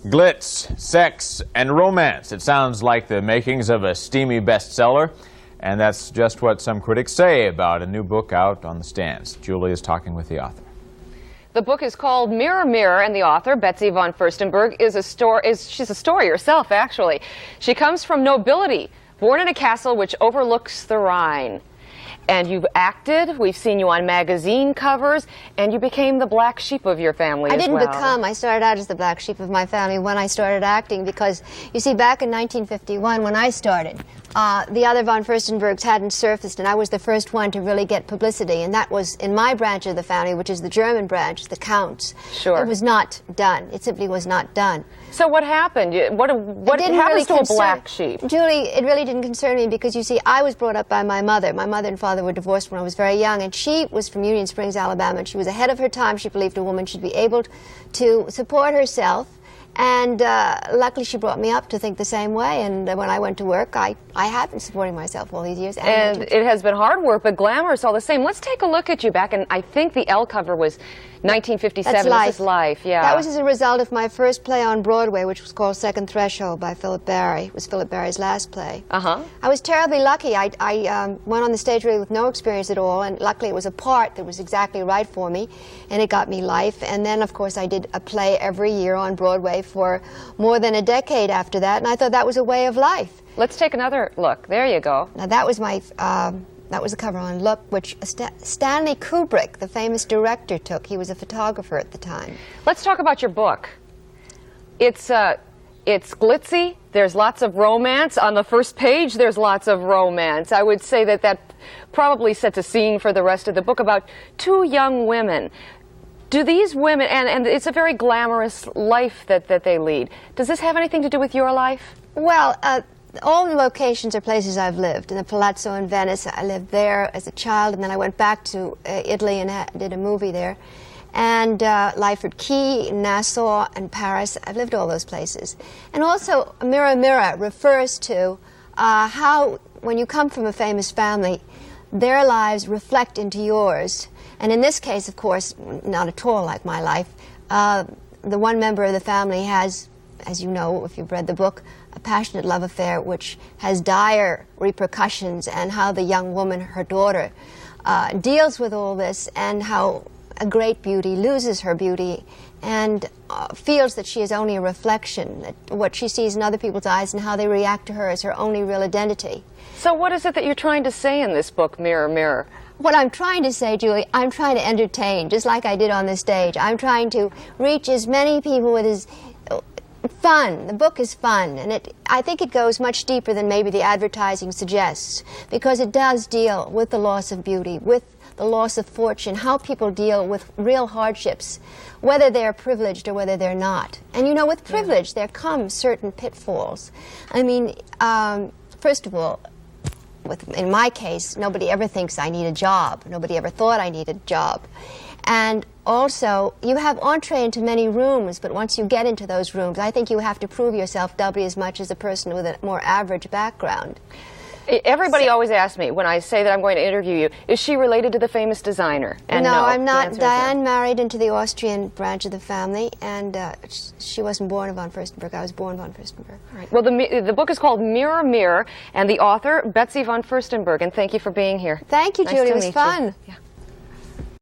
Glitz, sex, and romance. It sounds like the makings of a steamy bestseller, and that's just what some critics say about a new book out on the stands. Julie is talking with the author. The book is called Mirror, Mirror, and the author, Betsy von Furstenberg, she's a story herself, actually. She comes from nobility, born in a castle which overlooks the Rhine. And you've acted, we've seen you on magazine covers, and you became the black sheep of your family as well. I didn't become. I started out as the black sheep of my family when I started acting because, you see, back in 1951 when I started, the other von Furstenbergs hadn't surfaced, and I was the first one to really get publicity, and that was in my branch of the family, which is the German branch, the Counts. Sure. It was not done. It simply was not done. So what happened? What happens to a black sheep? Julie, it really didn't concern me because, you see, I was brought up by my mother. My mother and father were divorced when I was very young, and she was from Union Springs, Alabama, and she was ahead of her time. She believed a woman should be able to support herself, and luckily she brought me up to think the same way, and when I went to work, I have been supporting myself all these years. And it has been hard work, but glamorous all the same. Let's take a look at you back, and I think the L cover was 1957. That's Life. This is Life, yeah. That was as a result of my first play on Broadway, which was called Second Threshold by Philip Barry. It was Philip Barry's last play. Uh-huh. I was terribly lucky. I went on the stage really with no experience at all, and luckily it was a part that was exactly right for me, and it got me life. And then, of course, I did a play every year on Broadway for more than a decade after that, and I thought that was a way of life. Let's take another look. There you go. Now, that was my... that was a cover on Look, which Stanley Kubrick, the famous director, took. He was a photographer at the time. Let's talk about your book. It's glitzy. There's lots of romance. On the first page, there's lots of romance. I would say that probably sets a scene for the rest of the book about two young women. Do these women, and it's a very glamorous life that they lead. Does this have anything to do with your life? Well, all the locations are places I've lived. In the Palazzo in Venice, I lived there as a child, and then I went back to Italy and did a movie there. And Lyford Key, Nassau, and Paris. I've lived all those places. And also, Mirror, Mirror refers to how, when you come from a famous family, their lives reflect into yours. And in this case, of course, not at all like my life, the one member of the family has, as you know, if you've read the book, a passionate love affair which has dire repercussions, and how the young woman, her daughter, deals with all this, and how a great beauty loses her beauty and feels that she is only a reflection, that what she sees in other people's eyes and how they react to her is her only real identity. So what is it that you're trying to say in this book, Mirror, Mirror? What I'm trying to say, Julie, I'm trying to entertain, just like I did on the stage. I'm trying to reach as many people with as fun. The book is fun, and I think it goes much deeper than maybe the advertising suggests, because it does deal with the loss of beauty, with the loss of fortune, how people deal with real hardships, whether they're privileged or whether they're not. And you know, with privilege, there come certain pitfalls. I mean, first of all, in my case, nobody ever thinks I need a job. Nobody ever thought I needed a job. And also, you have entree into many rooms, but once you get into those rooms, I think you have to prove yourself doubly as much as a person with a more average background. Everybody always asks me, when I say that I'm going to interview you, is she related to the famous designer? And no, I'm not. The Diane married into the Austrian branch of the family, and she wasn't born von Furstenberg. I was born von Furstenberg. All right. Well, the book is called Mirror, Mirror, and the author, Betsy von Furstenberg, and thank you for being here. Thank you, Nice Julie. to It was meet fun. you. Yeah.